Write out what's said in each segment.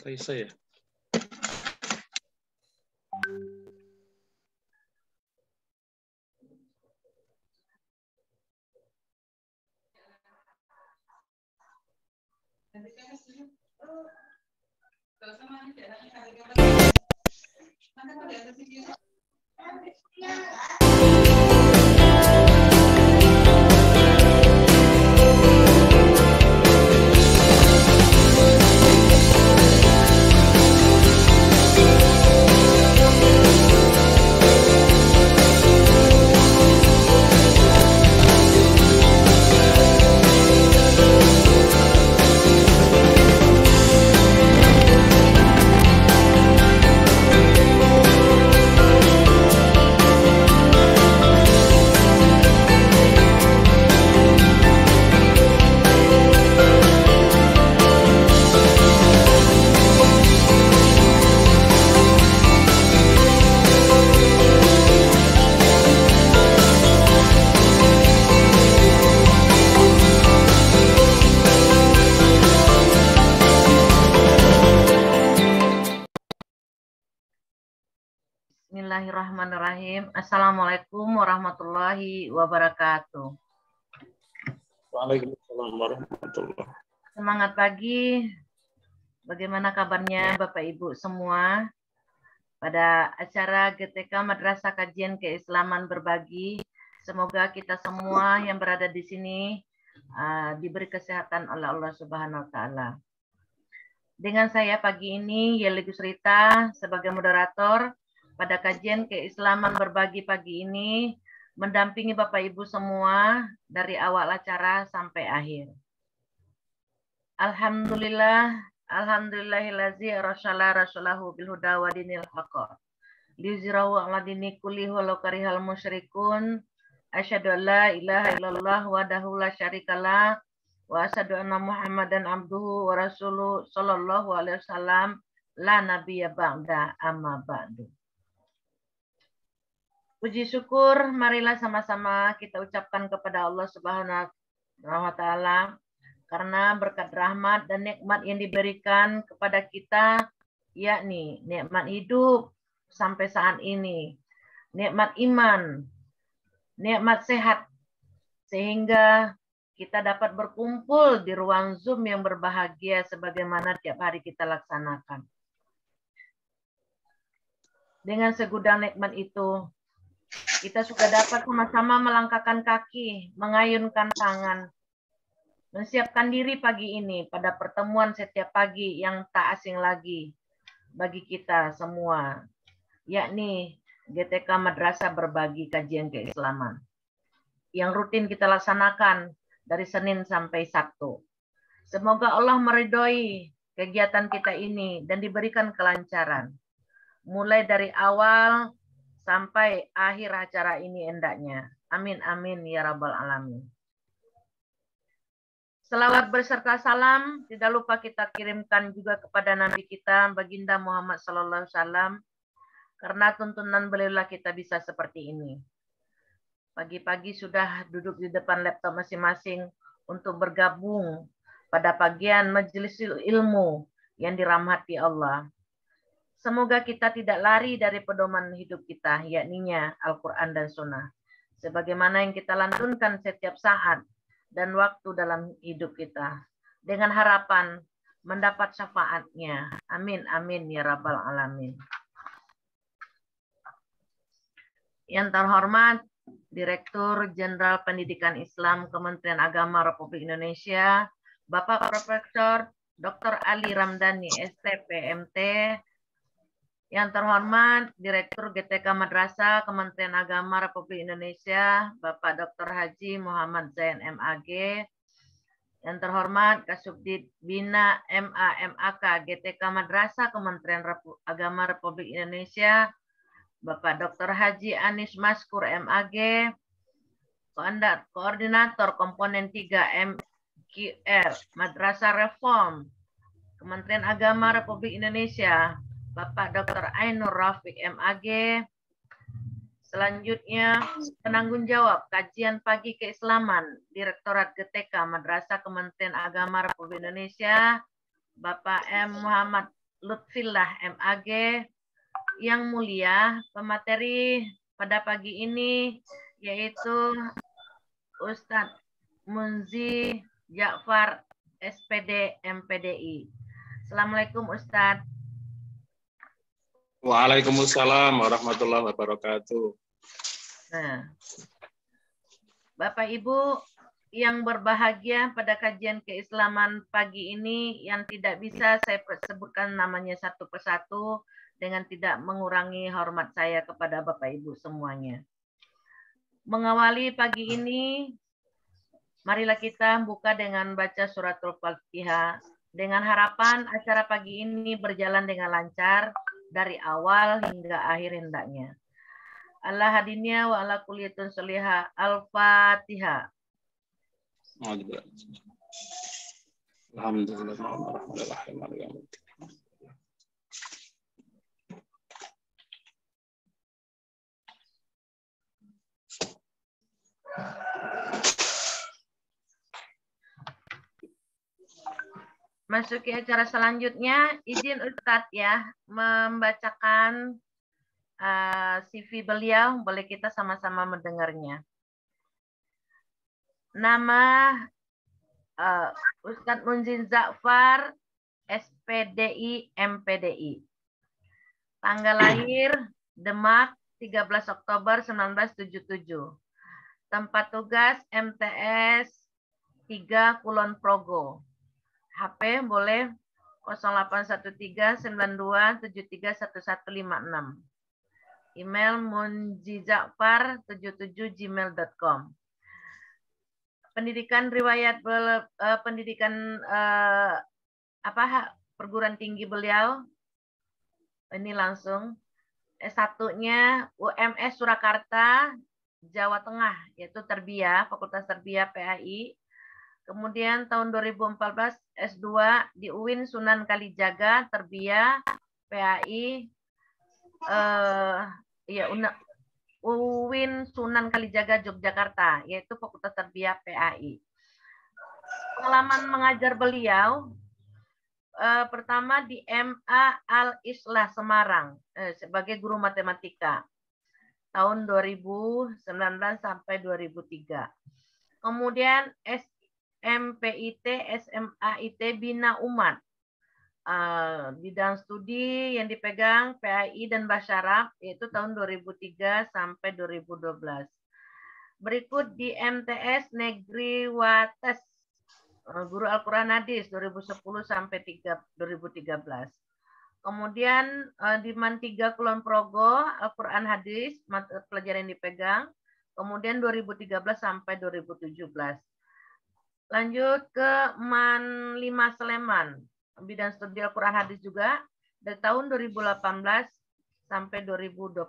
Raisa ya? Bismillahirrahmanirrahim. Assalamualaikum warahmatullahi wabarakatuh. Waalaikumsalam warahmatullahi. Semangat pagi. Bagaimana kabarnya Bapak Ibu semua? Pada acara GTK Madrasah Kajian Keislaman Berbagi, semoga kita semua yang berada di sini diberi kesehatan oleh Allah Subhanahu wa taala. Dengan saya pagi ini Yeli Gusrita sebagai moderator pada kajian keislaman berbagi pagi ini, mendampingi Bapak Ibu semua dari awal acara sampai akhir. Alhamdulillah, alhamdulillahillazi arsala rasulahu bil huda wa dinil haqq. Liyuzhirahu 'ala dini kulli walau karihal musyrikun. Asyhadu an la ilaha illallah wahdahu la syarikalah wa asyhadu anna Muhammadan abduhu wa rasuluh sallallahu alaihi wasallam la nabiyya ba'da amma ba'du. Puji syukur, marilah sama-sama kita ucapkan kepada Allah Subhanahu wa taala karena berkat rahmat dan nikmat yang diberikan kepada kita, yakni nikmat hidup sampai saat ini, nikmat iman, nikmat sehat, sehingga kita dapat berkumpul di ruang Zoom yang berbahagia sebagaimana tiap hari kita laksanakan. Dengan segudang nikmat itu, kita sudah dapat sama-sama melangkahkan kaki, mengayunkan tangan, menyiapkan diri pagi ini pada pertemuan setiap pagi yang tak asing lagi bagi kita semua, yakni GTK Madrasah Berbagi Kajian Keislaman, yang rutin kita laksanakan dari Senin sampai Sabtu. Semoga Allah meridhoi kegiatan kita ini dan diberikan kelancaran, mulai dari awal sampai akhir acara ini hendaknya. Amin amin ya rabbal alamin. Selawat berserta salam tidak lupa kita kirimkan juga kepada Nabi kita Baginda Muhammad sallallahu alaihi wasallam, karena tuntunan beliaulah kita bisa seperti ini. Pagi-pagi sudah duduk di depan laptop masing-masing untuk bergabung pada bagian majelis ilmu yang dirahmati Allah. Semoga kita tidak lari dari pedoman hidup kita, yakninya Al-Quran dan Sunnah, sebagaimana yang kita lantunkan setiap saat dan waktu dalam hidup kita, dengan harapan mendapat syafaatnya. Amin, amin, ya Rabbal Alamin. Yang terhormat, Direktur Jenderal Pendidikan Islam Kementerian Agama Republik Indonesia, Bapak Profesor Dr. Ali Ramdhani, ST, PMT, Yang terhormat Direktur GTK Madrasah Kementerian Agama Republik Indonesia, Bapak Dr. Haji Muhammad Zain MAG. Yang terhormat Kasubdit Bina MAK GTK Madrasah Kementerian Agama Republik Indonesia, Bapak Dr. Haji Anis Maskur MAG. Koordinator Komponen 3 MQR Madrasah Reform Kementerian Agama Republik Indonesia, Bapak Dr. Ainur Rafiq MAG. Selanjutnya, penanggung jawab kajian pagi keislaman Direktorat GTK Madrasah Kementerian Agama Republik Indonesia, Bapak M. Muhammad Lutfillah MAG. Yang mulia, pemateri pada pagi ini yaitu Ustadz Munzi Ja'far SPD MPDI. Assalamualaikum Ustadz. Waalaikumsalam warahmatullahi wabarakatuh. Nah, Bapak Ibu yang berbahagia pada kajian keislaman pagi ini yang tidak bisa saya sebutkan namanya satu persatu dengan tidak mengurangi hormat saya kepada Bapak Ibu semuanya. Mengawali pagi ini, marilah kita buka dengan baca suratul Fatihah dengan harapan acara pagi ini berjalan dengan lancar dari awal hingga akhir hendaknya. Allah hadinya wa ala kulliyatun solihah. Al-Fatihah. Alhamdulillah. Masuki acara selanjutnya, izin Ustadz ya membacakan CV beliau, boleh kita sama-sama mendengarnya. Nama Ustadz Munzi Ja'far, SPDI, MPDI. Tanggal lahir Demak 13 Oktober 1977. Tempat tugas MTS 3 Kulon Progo. HP boleh 081392731156. Email munzija'far77@gmail.com. Pendidikan riwayat pendidikan perguruan tinggi beliau ini langsung S1-nya UMS Surakarta, Jawa Tengah, yaitu Terbiah, Fakultas Terbiah PAI. Kemudian tahun 2014 S2 di UIN Sunan Kalijaga, Terbiah, PAI, UIN Sunan Kalijaga, Yogyakarta, yaitu Fakultas Terbiah PAI. Pengalaman mengajar beliau, pertama di MA Al-Islah Semarang, sebagai guru matematika, tahun 2019 sampai 2003. Kemudian MPIT, SMAIT Bina Umat. Bidang studi yang dipegang PAI dan Basyaraf, yaitu tahun 2003 sampai 2012. Berikut di MTS Negeri Wates, Guru Al-Quran Hadis 2010 sampai 2013. Kemudian di MAN 3 Kulon Progo, Al-Quran Hadis, mata pelajaran yang dipegang. Kemudian 2013 sampai 2017. Lanjut ke MAN 5 Sleman, bidang studi Al-Quran Hadis juga, dari tahun 2018 sampai 2021.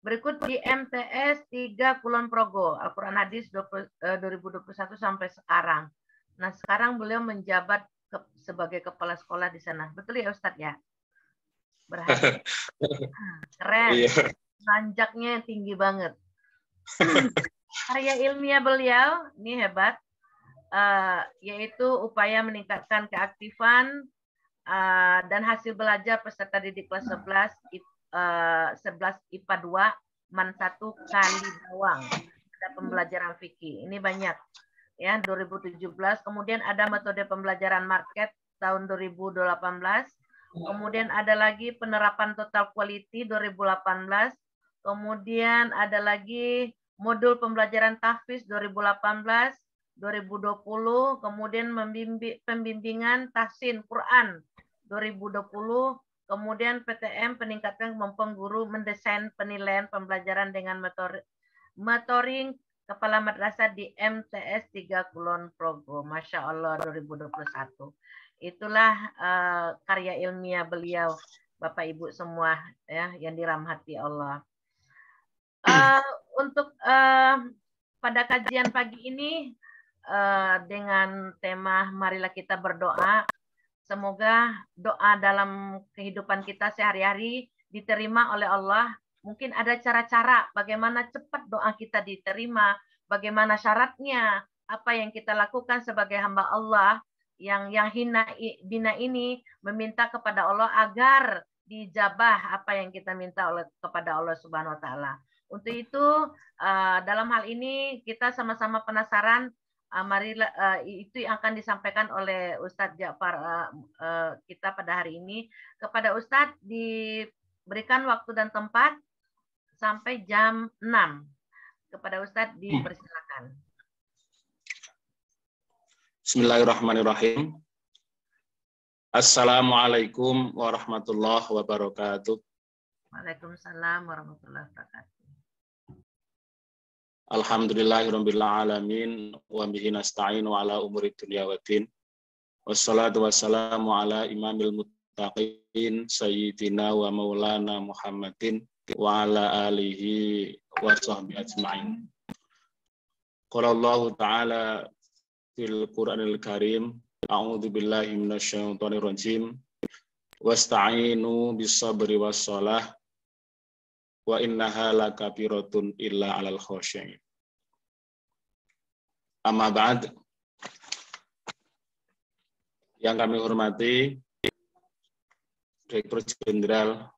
Berikut di MTS 3 Kulon Progo, Al-Quran Hadis 2021 sampai sekarang. Nah, sekarang beliau menjabat sebagai kepala sekolah di sana. Betul ya Ustadz ya? Berhasil. Keren. Nanjaknya tinggi banget. Karya ilmiah beliau, ini hebat, yaitu upaya meningkatkan keaktifan dan hasil belajar peserta didik kelas 11 IPA 2 MAN 1 Kali Bawang. Ada pembelajaran fikih. Ini banyak. Ya, 2017. Kemudian ada metode pembelajaran market tahun 2018. Kemudian ada lagi penerapan total quality 2018. Kemudian ada lagi modul pembelajaran tahfiz 2018, 2020, kemudian pembimbingan tahsin Quran 2020, Kemudian PTM peningkatkan kemampuan guru mendesain penilaian pembelajaran dengan mentoring kepala madrasah di MTS 3 Kulon Progo. Masya Allah 2021. Itulah karya ilmiah beliau, Bapak Ibu semua ya yang dirahmati Allah. Untuk pada kajian pagi ini dengan tema marilah kita berdoa. Semoga doa dalam kehidupan kita sehari-hari diterima oleh Allah. Mungkin ada cara-cara bagaimana cepat doa kita diterima, bagaimana syaratnya, apa yang kita lakukan sebagai hamba Allah yang bina ini meminta kepada Allah agar dijabah apa yang kita minta kepada Allah Subhanahu wa taala. Untuk itu dalam hal ini kita sama-sama penasaran. Marilah itu yang akan disampaikan oleh Ustadz Ja'far kita pada hari ini. Kepada Ustadz diberikan waktu dan tempat sampai jam 6. Kepada Ustadz dipersilakan. Bismillahirrahmanirrahim. Assalamualaikum warahmatullahi wabarakatuh. Waalaikumsalam warahmatullahi wabarakatuh. Alhamdulillahirabbil alamin wa bihi nasta'inu ala umuri dunya waddin. Wassalatu wassalamu ala imamil muttaqin sayyidina wa maulana Muhammadin wa ala alihi wa sahbihi ajma'in. Qala Allah ta'ala fil Qur'anil Karim, a'udzu billahi minasyaitonir rajim. Wasta'inu bis-sabri was-shalah wa innaha lakabiratun illa 'alal khashiyin. Amma ba'd. Yang kami hormati Direktur Jenderal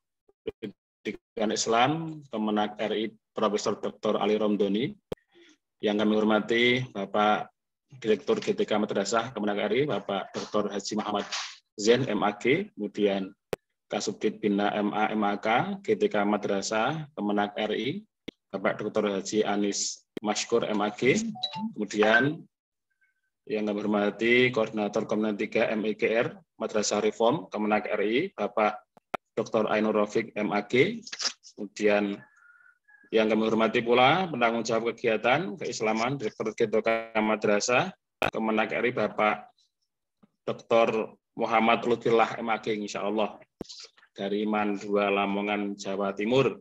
Pendidikan Islam Kemenak RI Profesor Dr. Ali Romdoni. Yang kami hormati Bapak Direktur GTK Madrasah Kemenak RI Bapak Dr. Haji Muhammad Zain MAG, kemudian Kasubdit Bina MA MAK GTK Madrasah Kemenak RI Bapak Dr. Haji Anis Mashkur MAG, kemudian yang kami hormati Koordinator Komunan 3 MEGR Madrasah Reform Kemenak RI Bapak Dr. Ainur Rafiq MAG, kemudian yang kami hormati pula penanggung jawab kegiatan keislaman Direktur GTK Madrasah Kemenak RI Bapak Dr. Muhammad Lutfillah MAG, insya Allah dari Mandua Lamongan Jawa Timur.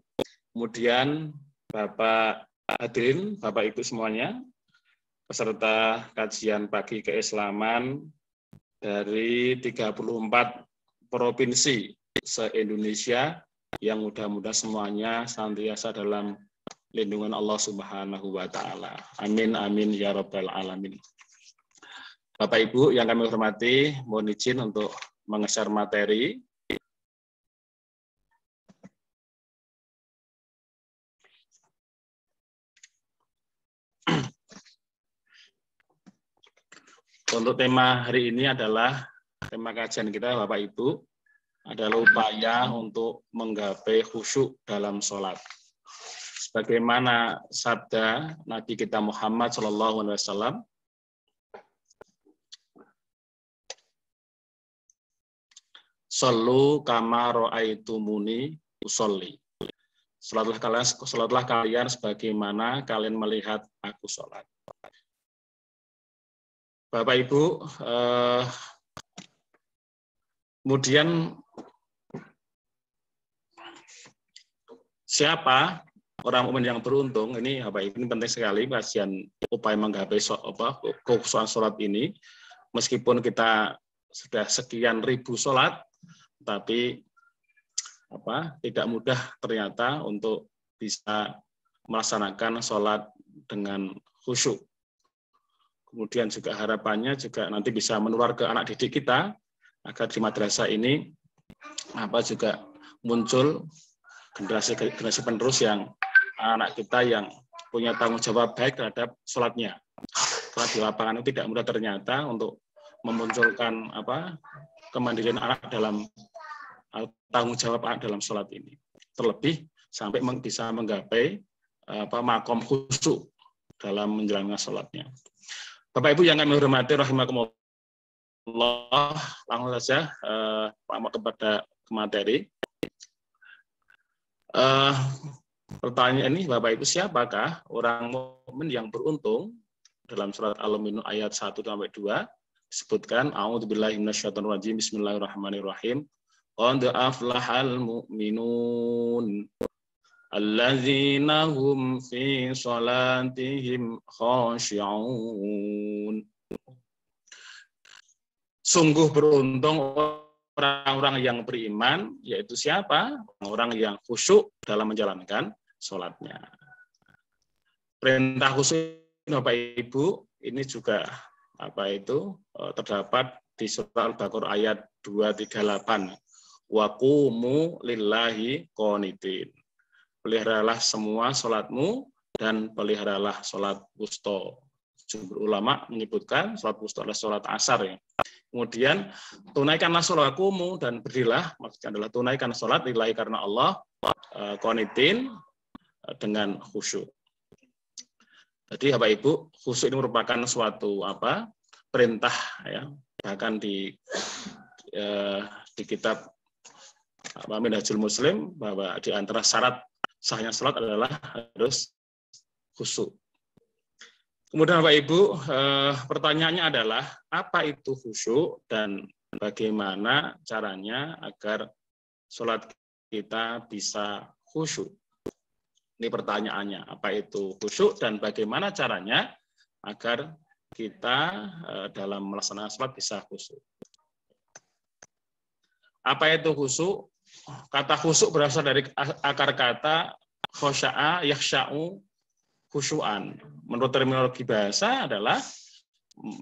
Kemudian Bapak hadirin, Bapak Ibu semuanya, peserta kajian pagi keislaman dari 34 provinsi se-Indonesia yang mudah-mudahan semuanya senantiasa dalam lindungan Allah Subhanahu wa taala. Amin amin ya rabbal alamin. Bapak Ibu yang kami hormati, mohon izin untuk menge-share materi. Untuk tema hari ini adalah tema kajian kita Bapak Ibu adalah upaya untuk menggapai khusyuk dalam sholat. Sebagaimana sabda Nabi kita Muhammad SAW, Sallu kama ra'aitumuni usolli. Sholatlah kalian sebagaimana kalian melihat aku sholat. Bapak Ibu, kemudian siapa orang mukmin yang beruntung? Ini Bapak Ibu, ini penting sekali kajian upaya menggapai kekhusyukan sholat ini. Meskipun kita sudah sekian ribu sholat, tapi tidak mudah ternyata untuk bisa melaksanakan sholat dengan khusyuk. Kemudian juga harapannya juga nanti bisa menular ke anak didik kita agar di madrasah ini juga muncul generasi penerus yang anak kita yang punya tanggung jawab baik terhadap sholatnya. Karena di lapangan itu tidak mudah ternyata untuk memunculkan kemandirian anak dalam tanggung jawab anak dalam sholat ini. Terlebih sampai bisa menggapai makom khusyuk dalam menjalankan sholatnya. Bapak Ibu yang kami hormati rahimakumullah, langsung saja kepada ke materi. Pertanyaan ini, Bapak Ibu, siapakah orang mukmin yang beruntung? Dalam surat Al-Mu'minun ayat 1-2 disebutkan, A'udzubillahi minasyaitonir rajim, bismillahirrahmanirrahim. Qad aflahal mu'minun alladzina hum fi shalatihim khashi'un. Sungguh beruntung orang-orang yang beriman, yaitu siapa? Orang yang khusyuk dalam menjalankan sholatnya. Perintah khusyuk, Bapak Ibu, ini juga terdapat di surat Al-Baqarah ayat 238. Wa qumu lillahi qanitin. Peliharalah semua sholatmu dan peliharalah sholat wusta. Jumhur ulama menyebutkan sholat wusta adalah sholat asar, ya. Kemudian tunaikanlah sholatmu dan berdirilah, maksudnya adalah tunaikan sholat lillahi karena Allah, qanitin, dengan khusyuk. Jadi Bapak Ibu, khusyuk ini merupakan suatu perintah, ya, bahkan di kitab Minhajul Muslim bahwa di antara syarat sahnya sholat adalah harus khusyuk. Kemudian Bapak Ibu, pertanyaannya adalah apa itu khusyuk dan bagaimana caranya agar sholat kita bisa khusyuk. Ini pertanyaannya, apa itu khusyuk dan bagaimana caranya agar kita dalam melaksanakan sholat bisa khusyuk. Apa itu khusyuk? Kata khusyuk berasal dari akar kata khosya'a yakhsya'u khusyu'an. Menurut terminologi bahasa adalah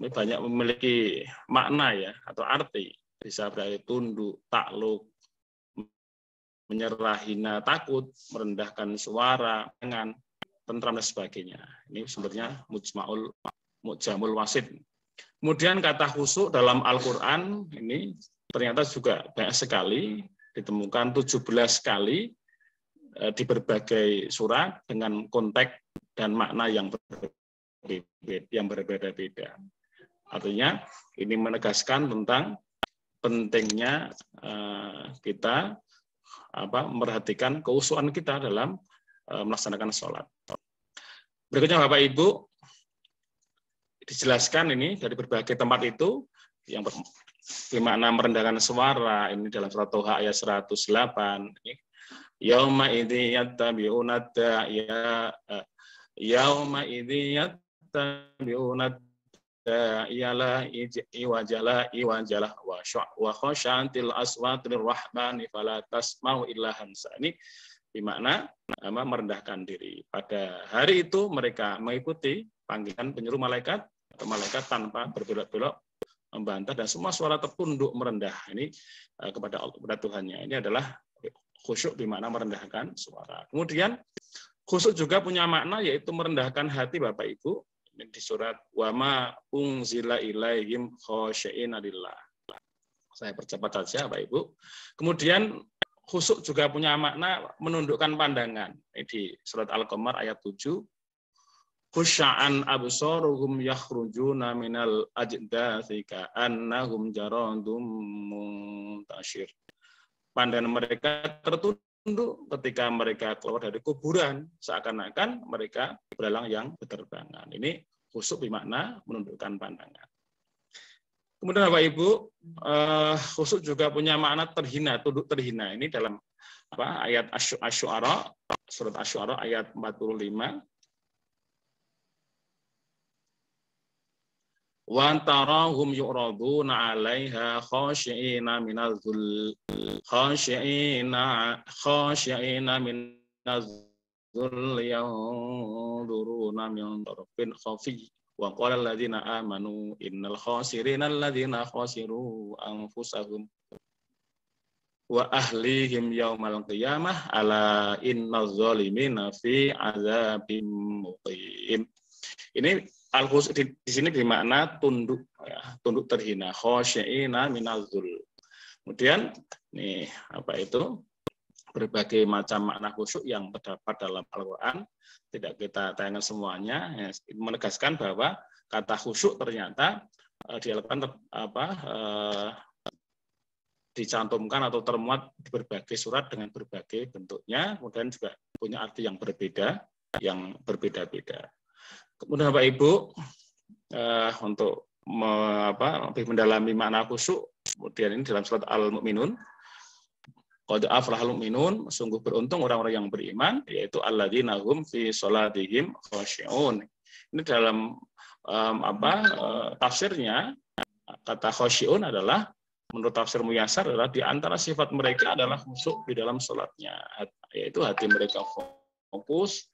banyak memiliki makna, ya, atau arti. Bisa berarti tunduk, takluk, menyerah, hina, takut, merendahkan suara, dengan tentram dan sebagainya. Ini sebenarnya mu'jamul wasit. Kemudian kata khusyuk dalam Al-Qur'an ini ternyata juga banyak sekali, ditemukan 17 kali di berbagai surat dengan konteks dan makna yang berbeda-beda. Artinya ini menegaskan tentang pentingnya kita memperhatikan kekhusyukan kita dalam melaksanakan sholat. Berikutnya Bapak Ibu, dijelaskan ini dari berbagai tempat itu yang bermakna merendahkan suara, ini dalam surat Toha ayat 108. Yauma idzi yattabi'una da'iya yauma idzi yattabi'una da'iya la iwajalah wa khasyantil aswatir rahmani fala tasma'u illa hamsa. Ini bermakna merendahkan diri. Pada hari itu mereka mengikuti panggilan penyeru malaikat atau malaikat tanpa berbelok-belok membantah dan semua suara tertunduk merendah ini kepada Allah, kepada Tuhannya. Ini adalah khusyuk bermakna merendahkan suara. Kemudian khusyuk juga punya makna yaitu merendahkan hati Bapak Ibu. Ini di surat wa ma unzila ilaihim khasyi'ina lillah. Saya percepat saja Bapak Ibu. Kemudian khusyuk juga punya makna menundukkan pandangan. Ini di surat Al-Qamar ayat 7. Khusya'an absaruhum yakhrujuna minal ajdathi ka'annahum jaradum muntashir. Pandangan mereka tertunduk ketika mereka keluar dari kuburan, seakan-akan mereka belalang yang berterbangan. Ini khusyuk bermakna menundukkan pandangan. Kemudian Bapak Ibu, khusyuk juga punya makna terhina, tunduk terhina. Ini dalam ayat Asy-Syu'ara, surat Asy-Syu'ara ayat 45. Wa tarahum yu'raduna 'alaiha khasyi'ina minadh-dhul khasyi'ina minadh-dhul yanzuruna min tarfin khafi wa qala alladziina aamanu innal khasirina alladziina khasiru anfusahum wa ahlihim yaumal qiyamah ala innadh zalimina fi 'adzabim muqim. Ini al-khusyuk di sini bermakna tunduk, ya, tunduk terhina, khasyi'ina minazul. Kemudian nih berbagai macam makna khusyuk yang terdapat dalam Al-Qur'an, tidak kita tayangkan semuanya, ya, menegaskan bahwa kata khusyuk ternyata di Al-Qur'an dicantumkan atau termuat di berbagai surat dengan berbagai bentuknya, kemudian juga punya arti yang berbeda-beda. Kemudian Bapak Ibu, untuk lebih mendalami makna khusyuk, kemudian ini dalam surat Al-Mu'minun, qad aflahal mu'minun, sungguh beruntung orang-orang yang beriman, yaitu alladzina hum fi sholatihim khashi'un. Ini dalam tafsirnya, kata khashi'un adalah, menurut tafsir Muyassar, adalah di antara sifat mereka adalah khusyuk di dalam sholatnya, yaitu hati mereka fokus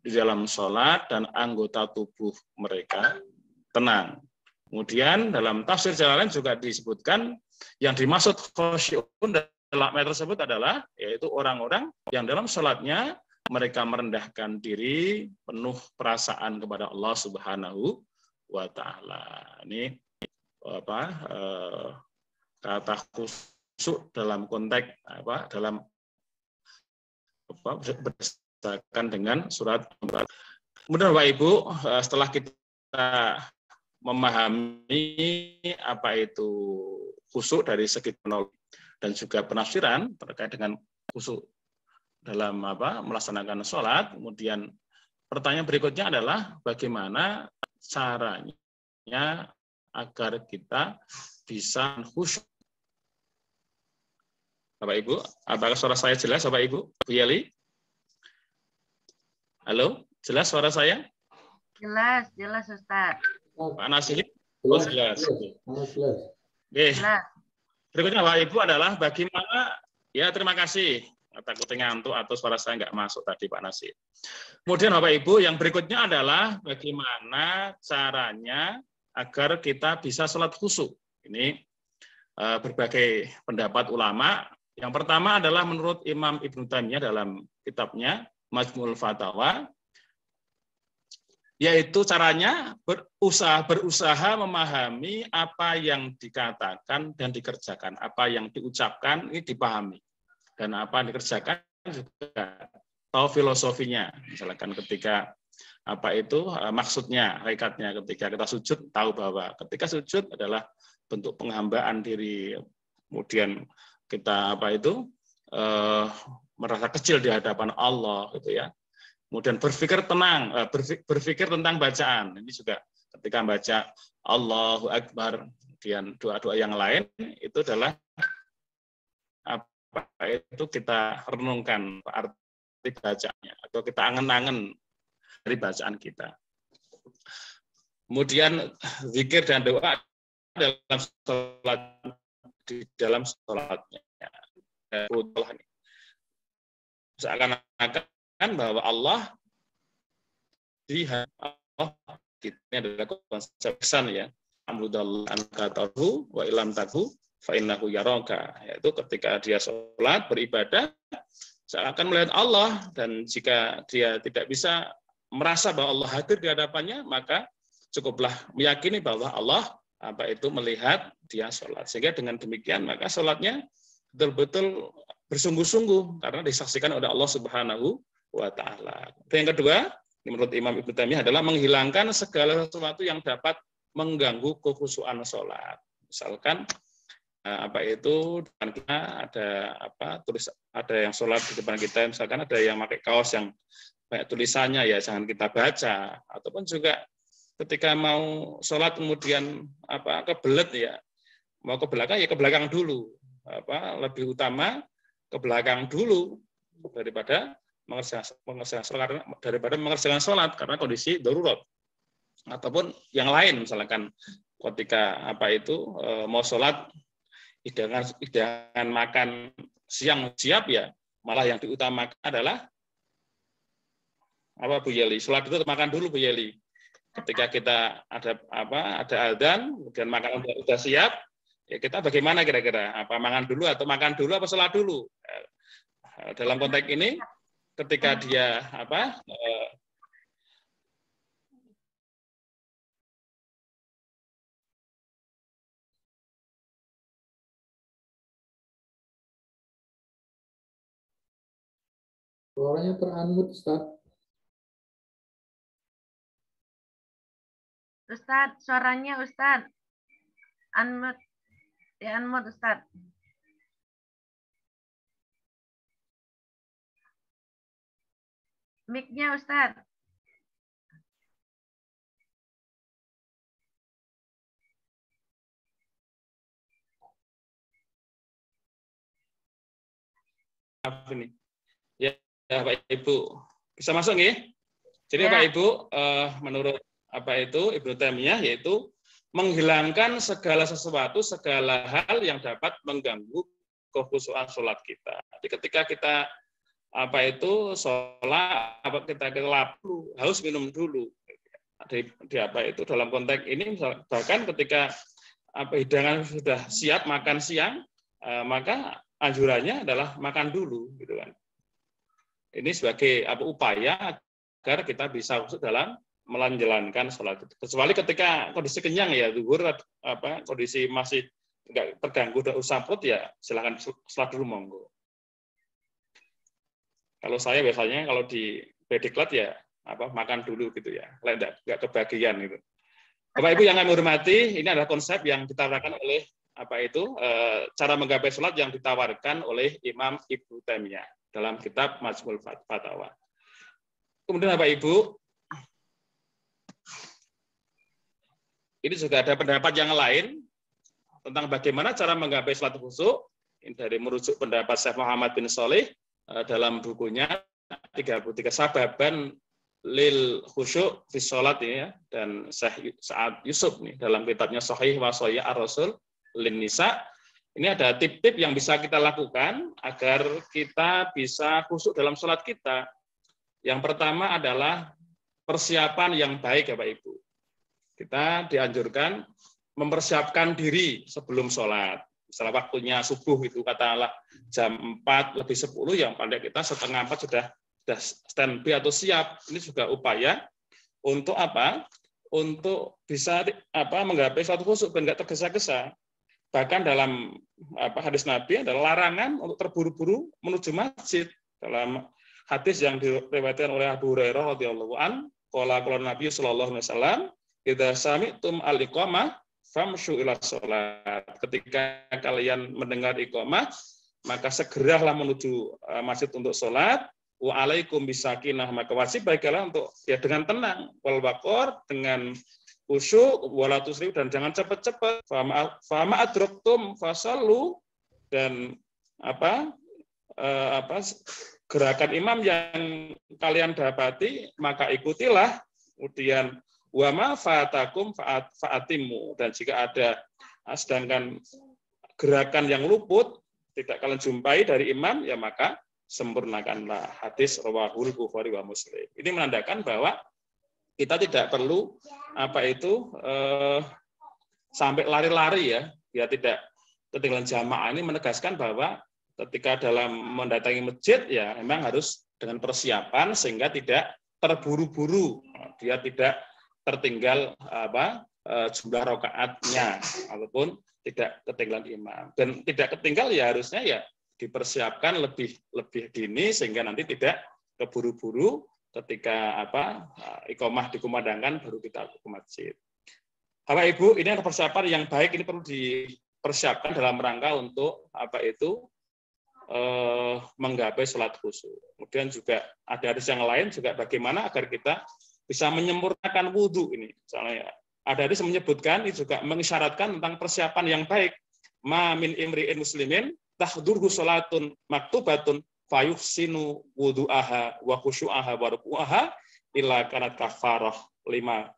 di dalam sholat dan anggota tubuh mereka tenang. Kemudian dalam tafsir Jalalain juga disebutkan yang dimaksud khashi'un dalam ayat tersebut adalah yaitu orang-orang yang dalam sholatnya mereka merendahkan diri penuh perasaan kepada Allah Subhanahu wa Ta'ala. Ini kata khusyuk dalam konteks berdasarkan dengan surat. Kemudian Bapak Ibu, setelah kita memahami apa itu khusyuk dari segi teknologi dan juga penafsiran terkait dengan khusyuk dalam melaksanakan sholat, kemudian pertanyaan berikutnya adalah bagaimana caranya agar kita bisa khusyuk. Bapak Ibu, apakah suara saya jelas Bapak Ibu? Bu Yeli? Halo, jelas suara saya? Jelas, jelas Ustaz. Pak Nasir? Jelas. Oke. Berikutnya Bapak Ibu adalah bagaimana, ya terima kasih, takutnya ngantuk atau suara saya nggak masuk tadi Pak Nasir. Kemudian Bapak Ibu yang berikutnya adalah bagaimana caranya agar kita bisa sholat khusyuk. Ini berbagai pendapat ulama. Yang pertama adalah menurut Imam Ibnu Taimiyah dalam kitabnya Majmu'ul Fatawa, yaitu caranya berusaha memahami apa yang dikatakan dan dikerjakan, apa yang diucapkan ini dipahami, dan apa yang dikerjakan juga tahu filosofinya. Misalkan ketika apa itu maksudnya, hakikatnya, ketika kita sujud tahu bahwa ketika sujud adalah bentuk penghambaan diri, kemudian kita merasa kecil di hadapan Allah, gitu ya. Kemudian berpikir tenang, berpikir tentang bacaan. Ini juga ketika baca Allahu Akbar, kemudian doa-doa yang lain, itu adalah apa itu kita renungkan arti bacaannya, atau kita angen-angen dari bacaan kita. Kemudian zikir dan doa dalam sholat, di dalam sholatnya. Seakan-akan bahwa Allah ini adalah konsep pesan ya, amrudallah ankatahu wa ilam tahu fa innahu yaraka, yaitu ketika dia sholat beribadah seakan melihat Allah, dan jika dia tidak bisa merasa bahwa Allah hadir di hadapannya, maka cukuplah meyakini bahwa Allah melihat dia sholat, sehingga dengan demikian maka sholatnya betul-betul bersungguh-sungguh karena disaksikan oleh Allah Subhanahu wa Ta'ala. Yang kedua, menurut Imam Ibnu Taimiyah adalah menghilangkan segala sesuatu yang dapat mengganggu kekhusyuan sholat. Misalkan depan kita ada yang sholat di depan kita, misalkan ada yang pakai kaos yang banyak tulisannya, ya jangan kita baca. Ataupun juga ketika mau sholat kemudian kebelet, ya mau ke belakang ya ke belakang dulu. Lebih utama ke belakang dulu daripada mengerjakan sholat karena kondisi darurat. Ataupun yang lain, misalkan ketika mau sholat hidangan makan siang siap, ya malah yang diutamakan adalah Bu Yeli, sholat itu makan dulu Bu Yeli. Ketika kita ada adzan, kemudian makanan sudah siap, ya kita bagaimana kira-kira? Apa makan dulu atau makan dulu apa sholat dulu? Dalam konteks ini, ketika dia suaranya ter-unmute, Ustaz. Ustaz, suaranya Ustaz. Unmute. Ya, unmute Ustaz. Mic-nya Ustaz. Ini. Ya, Bapak Ibu. Bisa masuk nggih? Jadi Ya. Bapak Ibu, menurut apa itu Ibnu Taimiyah yaitu menghilangkan segala sesuatu, segala hal yang dapat mengganggu kekhusyuan sholat kita. Jadi ketika kita apa itu sholat, apa kita lapar, haus minum dulu. Di apa itu dalam konteks ini bahkan ketika apa hidangan sudah siap makan siang, maka anjurannya adalah makan dulu, gitu kan. Ini sebagai apa upaya agar kita bisa masuk dalam menjalankan sholat itu. Kecuali ketika kondisi kenyang ya, zuhur apa kondisi masih enggak terganggu dan usah perut ya silakan sholat dulu monggo. Kalau saya biasanya kalau di pediklat ya apa makan dulu gitu ya, enggak kebagian gitu. Bapak Ibu yang kami hormati, ini adalah konsep yang ditawarkan oleh apa itu cara menggapai sholat yang ditawarkan oleh Imam Ibnu Taimiyah dalam kitab Majmu'ul Fatawa. Kemudian Bapak Ibu, ini juga ada pendapat yang lain tentang bagaimana cara menggapai sholat khusyuk. Ini dari merujuk pendapat Syekh Muhammad bin Shalih dalam bukunya 33 Sababan lil khusyuk fi sholat ini ya, dan Syekh Sa'ad Yusuf nih dalam kitabnya Sahih wa Shayya ar-Rasul lin Nisa. Ini ada tip-tip yang bisa kita lakukan agar kita bisa khusyuk dalam sholat kita. Yang pertama adalah persiapan yang baik ya Pak Ibu. Kita dianjurkan mempersiapkan diri sebelum sholat. Misalnya waktunya subuh itu katakanlah jam 4:10, yang pada kita setengah 4 sudah standby atau siap. Ini juga upaya untuk apa? Untuk bisa apa menggapai suatu khusyuk dan enggak tergesa-gesa. Bahkan dalam apa hadis Nabi adalah larangan untuk terburu-buru menuju masjid. Dalam hadis yang diriwayatkan oleh Abu Hurairah radhiyallahu an, qala Nabi sallallahu alaihi wasallam, "Idza sami'tum al-iqamah famshu ila sholat." Ketika kalian mendengar iqamah, maka segeralah menuju masjid untuk sholat. Wa alaikum bisakinah, maka wajib bagi kalian untuk ya dengan tenang, wal waqor, dengan khusyuk, wala tusrif, dan jangan cepat-cepat. Fama adraktum fasallu, dan apa gerakan imam yang kalian dapati maka ikutilah. Kemudian wa ma fatakum fa'atimu, dan jika ada sedangkan gerakan yang luput tidak kalian jumpai dari imam ya maka sempurnakanlah. Hadis rawahul Bukhari wa Muslim. Ini menandakan bahwa kita tidak perlu apa itu sampai lari-lari ya, biar tidak ketinggalan jamaah. Ini menegaskan bahwa ketika dalam mendatangi masjid ya memang harus dengan persiapan sehingga tidak terburu-buru, dia tidak tertinggal apa jumlah rakaatnya ataupun tidak ketinggalan imam. Dan tidak ketinggal ya harusnya ya dipersiapkan lebih dini sehingga nanti tidak keburu-buru ketika apa iqamah dikumandangkan baru kita ke masjid. Bapak Ibu, ini adalah persiapan yang baik, ini perlu dipersiapkan dalam rangka untuk apa itu menggapai sholat khusyuk. Kemudian juga ada hadis yang lain juga bagaimana agar kita bisa menyempurnakan wudhu ini. Misalnya ada hadis menyebutkan ini juga mengisyaratkan tentang persiapan yang baik. Ma min imri'in muslimin tahdurhu sholatun maktubatun fayuhsinu wudu'aha wa khusyu'aha wa ruku'aha illa kanat kafarah lima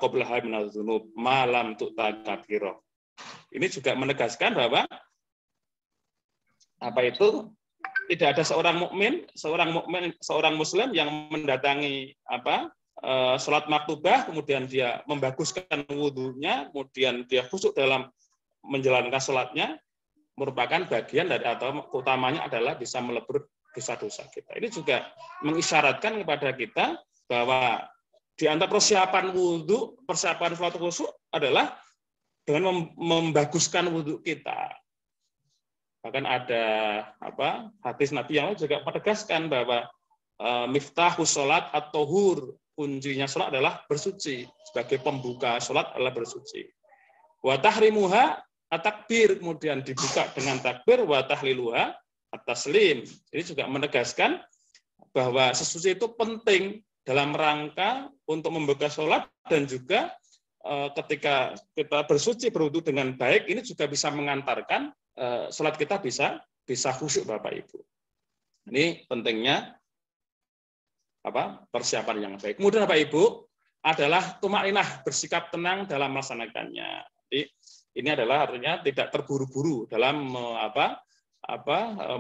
qablaha minadz dzunub ma lam tu'takabirah. Ini juga menegaskan bahwa apa itu tidak ada seorang muslim yang mendatangi apa salat maktubah kemudian dia membaguskan wudunya kemudian dia khusyuk dalam menjalankan salatnya merupakan bagian dari atau utamanya adalah bisa melebur dosa-dosa kita. Ini juga mengisyaratkan kepada kita bahwa di antara persiapan wudu, persiapan sholat khusyuk adalah dengan membaguskan wudu kita. Bahkan ada apa hadis Nabi yang juga menegaskan bahwa miftahus sholat at-tahur, kuncinya sholat adalah bersuci. Sebagai pembuka sholat adalah bersuci. Wa tahrimuha at-takbir, kemudian dibuka dengan takbir, wa tahliluha at-taslim. Ini juga menegaskan bahwa sesuci itu penting dalam rangka untuk membuka sholat, dan juga ketika kita bersuci berwudu dengan baik, ini juga bisa mengantarkan sholat kita bisa khusyuk, Bapak Ibu. Ini pentingnya persiapan yang baik. Kemudian Bapak Ibu adalah tumakninah, bersikap tenang dalam melaksanakannya. Jadi ini adalah artinya tidak terburu-buru dalam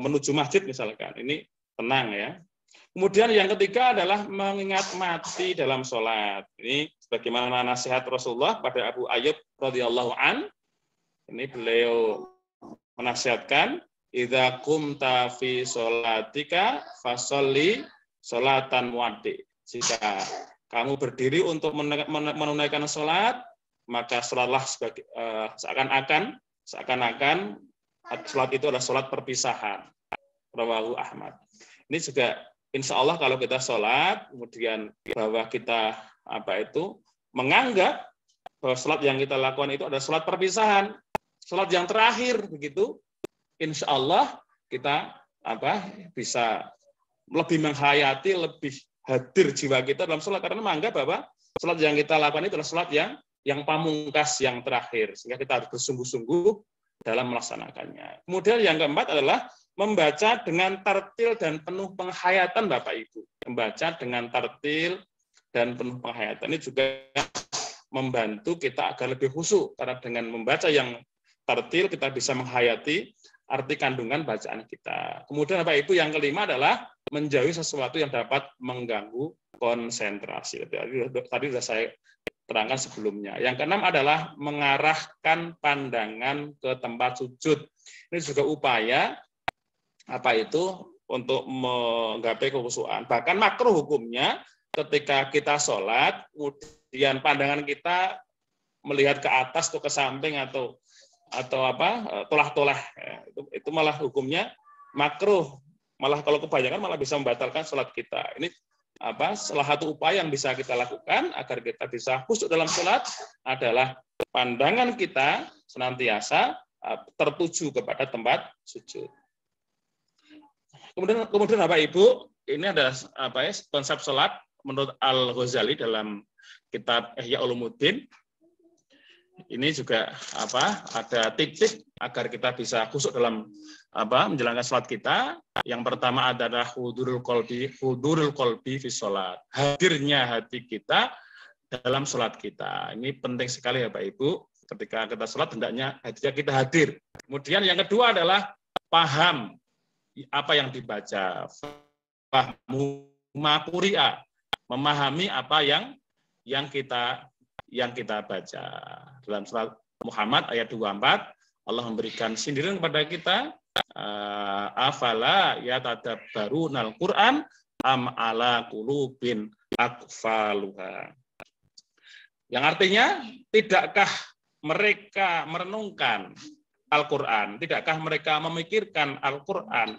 menuju masjid misalkan. Ini tenang ya. Kemudian yang ketiga adalah mengingat mati dalam sholat. Ini sebagaimana nasihat Rasulullah pada Abu Ayyub radhiyallahu an. Ini beliau menasihatkan, idza qumta fi sholatika fasholli sholatan muwaddi. Jika kamu berdiri untuk menunaikan sholat, maka sholatlah sebagai seakan-akan sholat itu adalah sholat perpisahan. Rawahu Ahmad. Ini juga insya Allah kalau kita sholat, kemudian bahwa kita menganggap bahwa sholat yang kita lakukan itu adalah sholat perpisahan, sholat yang terakhir, begitu, insya Allah kita bisa lebih menghayati, lebih hadir jiwa kita dalam sholat, karena menganggap bahwa sholat yang kita lakukan itu adalah sholat yang pamungkas, yang terakhir, sehingga kita harus bersungguh-sungguh dalam melaksanakannya. Kemudian yang keempat adalah membaca dengan tartil dan penuh penghayatan, Bapak Ibu. Membaca dengan tartil dan penuh penghayatan ini juga membantu kita agar lebih khusyuk, karena dengan membaca yang tartil kita bisa menghayati arti kandungan bacaan kita. Kemudian Bapak Ibu yang kelima adalah menjauhi sesuatu yang dapat mengganggu konsentrasi. Tadi sudah saya terangkan sebelumnya. Yang keenam adalah mengarahkan pandangan ke tempat sujud. Ini juga upaya untuk menggapai kekhusyuan. Bahkan makruh hukumnya ketika kita sholat, kemudian pandangan kita melihat ke atas atau ke samping atau tolah-tolah, itu malah hukumnya makruh. Malah kalau kebanyakan malah bisa membatalkan sholat kita. Ini salah satu upaya yang bisa kita lakukan agar kita bisa khusyuk dalam sholat adalah pandangan kita senantiasa tertuju kepada tempat sujud. Kemudian Bapak Ibu, ini ada konsep sholat menurut Al-Ghazali dalam kitab Ihya Ulumuddin. Ini juga ada tip-tip agar kita bisa khusyuk dalam menjalankan sholat kita. Yang pertama adalah hudurul qalbi fi sholat. Hadirnya hati kita dalam sholat kita. Ini penting sekali ya Bapak Ibu. Ketika kita sholat hendaknya hatinya kita hadir. Kemudian yang kedua adalah paham apa yang dibaca. Fahmu ma quri'a. Memahami apa yang kita baca. Dalam surat Muhammad ayat 24, Allah memberikan sindiran kepada kita, afala yatadabbarunal Qur'an am ala qulubin aqfaluha. Yang artinya, tidakkah mereka merenungkan Al-Qur'an, tidakkah mereka memikirkan Al-Qur'an,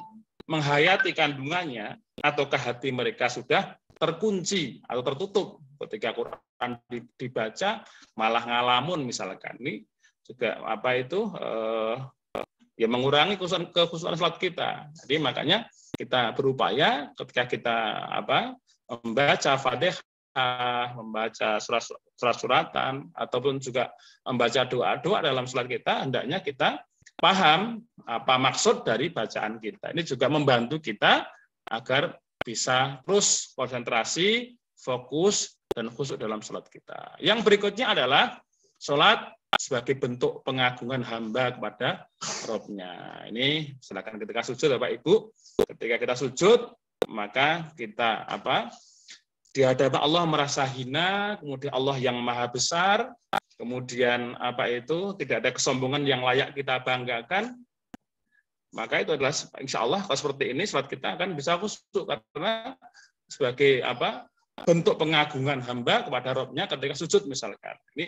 menghayati kandungannya, ataukah hati mereka sudah terkunci atau tertutup ketika Quran dibaca malah ngalamun misalkan. Ini juga mengurangi kekhusyuan salat kita. Jadi makanya kita berupaya ketika kita membaca Fatihah, membaca surat-suratan ataupun juga membaca doa-doa dalam salat kita, hendaknya kita paham apa maksud dari bacaan kita. Ini juga membantu kita agar bisa terus konsentrasi, fokus, dan khusyuk dalam sholat kita. Yang berikutnya adalah sholat sebagai bentuk pengagungan hamba kepada Rabb-nya. Ini silakan ketika sujud Bapak Ibu, ketika kita sujud, maka kita di hadapan Allah merasa hina, kemudian Allah yang maha besar, kemudian tidak ada kesombongan yang layak kita banggakan. Maka itu adalah insya Allah kalau seperti ini sholat kita akan bisa khusyuk, karena sebagai bentuk pengagungan hamba kepada Rabb-nya ketika sujud misalkan. Ini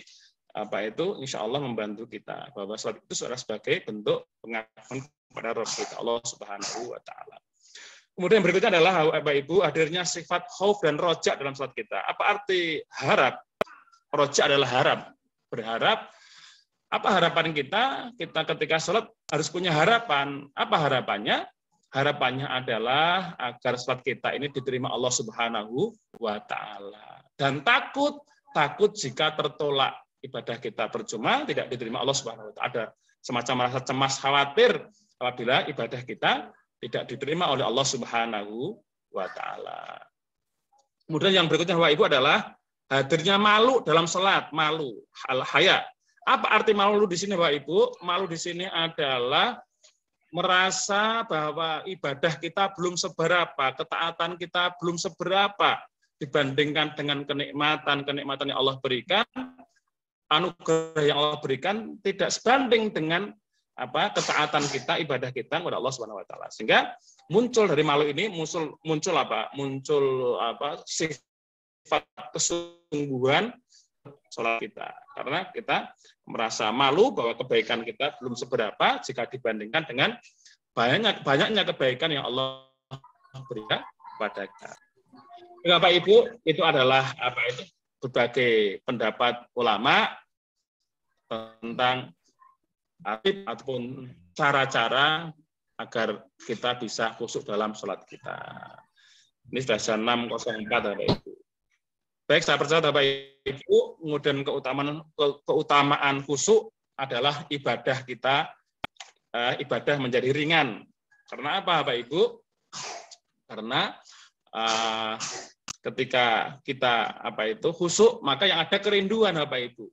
insya Allah membantu kita bahwa sholat itu adalah sebagai bentuk pengagungan kepada Rabb kita, Allah Subhanahu wa taala. Kemudian berikutnya adalah Bapak Ibu, hadirnya sifat khauf dan roja dalam sholat kita. Apa arti harap? Roja adalah harap, berharap. Apa harapan kita? Kita ketika sholat harus punya harapan. Apa harapannya? harapannya adalah agar salat kita ini diterima Allah Subhanahu wa taala. Dan takut jika tertolak ibadah kita percuma, tidak diterima Allah Subhanahu wa taala. Ada semacam rasa cemas khawatir apabila ibadah kita tidak diterima oleh Allah Subhanahu wa taala. Kemudian yang berikutnya Bapak Ibu adalah hadirnya malu dalam salat, malu, haya. Apa arti malu di sini Bapak Ibu? Malu di sini adalah merasa bahwa ibadah kita belum seberapa, ketaatan kita belum seberapa dibandingkan dengan kenikmatan yang Allah berikan, anugerah yang Allah berikan tidak sebanding dengan ketaatan kita, ibadah kita kepada Allah Subhanahu wa taala. Sehingga muncul dari malu ini muncul sifat kesungguhan sholat kita. Karena kita merasa malu bahwa kebaikan kita belum seberapa jika dibandingkan dengan banyaknya kebaikan yang Allah berikan kepada kita. Bapak Ibu, itu adalah berbagai pendapat ulama tentang ataupun cara-cara agar kita bisa khusyuk dalam sholat kita. Ini sudah jam 6.04 Bapak Ibu. Baik, saya percaya Bapak Ibu, kemudian keutamaan khusyuk adalah ibadah kita, ibadah menjadi ringan. Karena apa Bapak Ibu? Karena ketika kita khusyuk, maka yang ada kerinduan Bapak Ibu.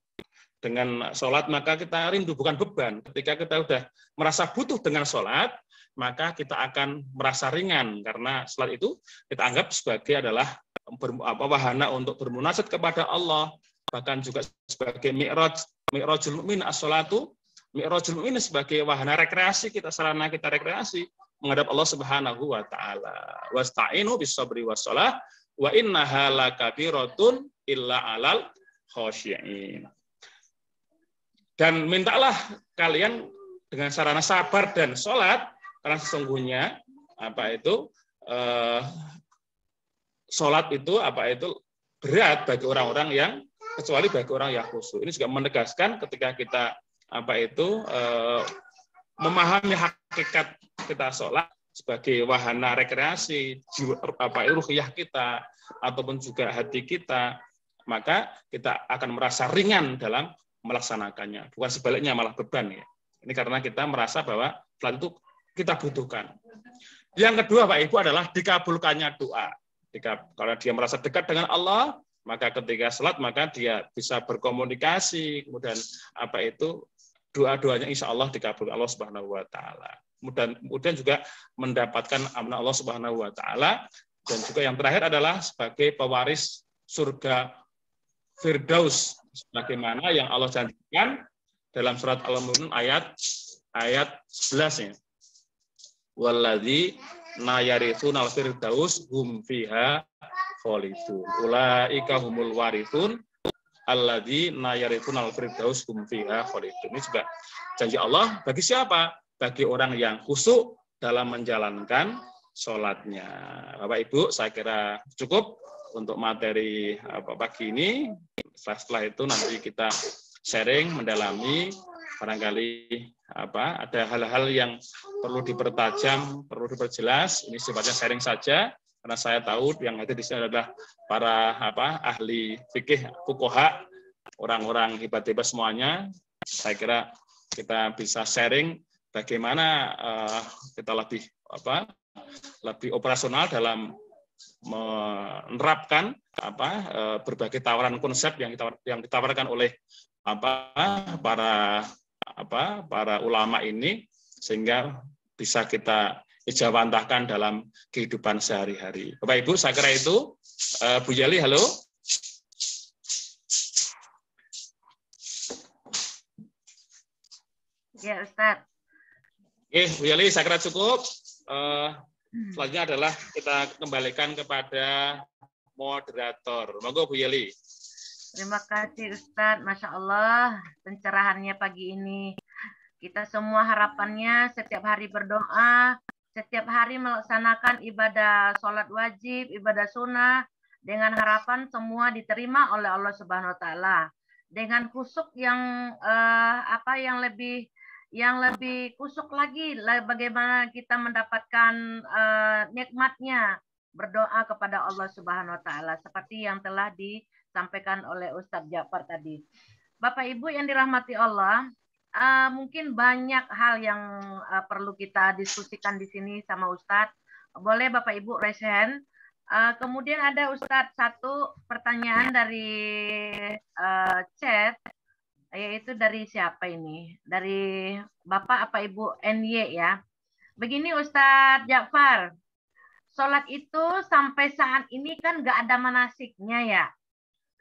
Dengan sholat maka kita rindu, bukan beban. Ketika kita sudah merasa butuh dengan sholat, maka kita akan merasa ringan. Karena sholat itu kita anggap sebagai adalah wahana untuk bermunajat kepada Allah, bahkan juga sebagai mi'rajul mu'min as-sholatu, mi'rajul mu'min sebagai wahana rekreasi kita, sarana kita rekreasi menghadap Allah Subhanahu wa taala. Wasta'inu bis-sabri was-shalah wa innaha lakabiratun illa 'alal khashi'in. Dan mintalah kalian dengan sarana sabar dan sholat, karena sesungguhnya sholat itu berat bagi orang-orang yang, kecuali bagi orang yang khusyuk. Ini juga menegaskan ketika kita memahami hakikat kita sholat sebagai wahana rekreasi ruhiyah kita ataupun juga hati kita, maka kita akan merasa ringan dalam melaksanakannya. Bukan sebaliknya, malah beban ya. Ini karena kita merasa bahwa sholat itu kita butuhkan. Yang kedua Pak Ibu adalah dikabulkannya doa. Kalau dia merasa dekat dengan Allah, maka ketika sholat maka dia bisa berkomunikasi, kemudian doa-doanya insya Allah dikabulkan Allah Subhanahu wa taala. Kemudian juga mendapatkan amanah Allah Subhanahu wa taala, dan juga yang terakhir adalah sebagai pewaris surga Firdaus, sebagaimana yang Allah janjikan dalam surat Al-Mu'minun ayat 11 ya. Walladzi nayarithunal firdaus hum fiha khalidun. Ulaika humul warithun alladzi nayarithunal firdaus hum fiha khalidun. Ini juga janji Allah bagi siapa? Bagi orang yang khusyuk dalam menjalankan sholatnya. Bapak Ibu, saya kira cukup untuk materi pagi ini. Setelah itu nanti kita sharing, mendalami, barangkali ada hal-hal yang perlu dipertajam, perlu diperjelas. Ini sifatnya sharing saja, karena saya tahu yang hadir di sini adalah para ahli fikih, fuqaha, orang-orang hebat-hebat semuanya. Saya kira kita bisa sharing bagaimana kita lebih operasional dalam menerapkan berbagai tawaran konsep yang ditawarkan oleh para ulama ini, sehingga bisa kita ijawantahkan dalam kehidupan sehari-hari. Bapak Ibu, saya kira itu. Bu Yali, halo. Ya, Ustaz. Oke, Bu Yali, saya kira cukup. Selanjutnya adalah kita kembalikan kepada moderator. Monggo Bu Yali. Terima kasih Ustadz, Masya Allah pencerahannya pagi ini. Kita semua harapannya setiap hari berdoa, setiap hari melaksanakan ibadah sholat wajib, ibadah sunnah, dengan harapan semua diterima oleh Allah Subhanahu Wa Taala. Dengan khusyuk yang yang lebih kusuk lagi bagaimana kita mendapatkan nikmatnya berdoa kepada Allah Subhanahu wa taala seperti yang telah disampaikan oleh Ustadz Ja'far tadi. Bapak Ibu yang dirahmati Allah, mungkin banyak hal yang perlu kita diskusikan di sini sama Ustadz. Boleh Bapak Ibu raise hand. Kemudian ada Ustadz satu pertanyaan dari chat, yaitu dari siapa ini? Dari Bapak apa Ibu NY ya. Begini Ustadz Ja'far, sholat itu sampai saat ini kan nggak ada manasiknya ya,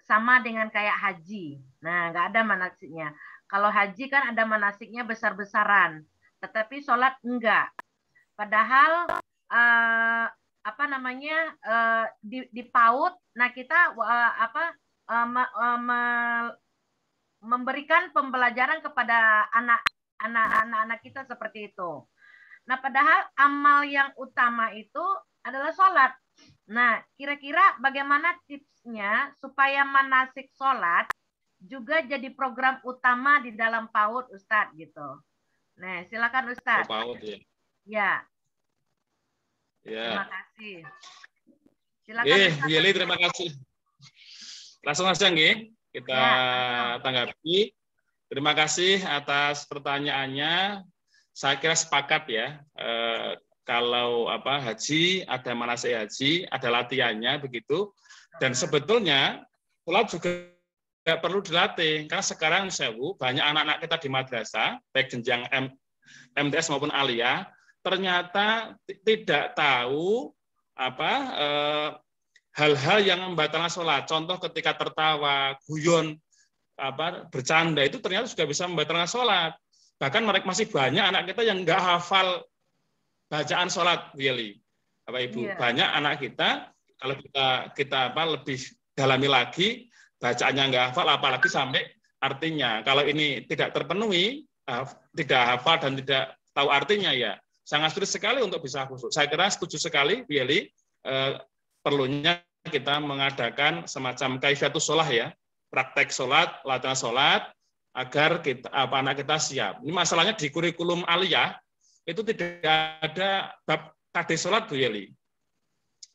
sama dengan kayak haji. Nah, nggak ada manasiknya. Kalau haji kan ada manasiknya besar-besaran, tetapi sholat enggak. Padahal apa namanya di PAUD, nah kita memberikan pembelajaran kepada anak-anak kita seperti itu. Nah, padahal amal yang utama itu adalah sholat. Nah, kira-kira bagaimana tipsnya supaya manasik sholat juga jadi program utama di dalam PAUD, Ustadz gitu. Nah, silakan Ustadz. PAUD ya. Ya. Ya. Terima kasih. Silakan Ustadz. Yeli, terima kasih. Langsung saja nggih. Kita tanggapi. Terima kasih atas pertanyaannya. Saya kira sepakat ya. Kalau haji, ada manasik haji, ada latihannya begitu. Dan sebetulnya sholat juga perlu dilatih. Karena sekarang banyak anak-anak kita di madrasah, baik jenjang MTS maupun aliyah, ternyata tidak tahu hal-hal yang membatalkan sholat. Contoh ketika tertawa, guyon, bercanda itu ternyata juga bisa membatalkan sholat. Bahkan mereka masih banyak anak kita yang nggak hafal bacaan sholat, Willy, Bapak Ibu. Yeah. Banyak anak kita kalau kita lebih dalami lagi bacaannya nggak hafal, apalagi sampai artinya. Kalau ini tidak terpenuhi, tidak hafal dan tidak tahu artinya ya sangat sulit sekali untuk bisa khusyuk. Saya kira setuju sekali, Willy, perlunya kita mengadakan semacam kaifiatus sholah ya, praktek sholat, latihan sholat, agar anak kita siap. Ini masalahnya di kurikulum aliyah itu tidak ada bab kade sholat, Bu Yeli.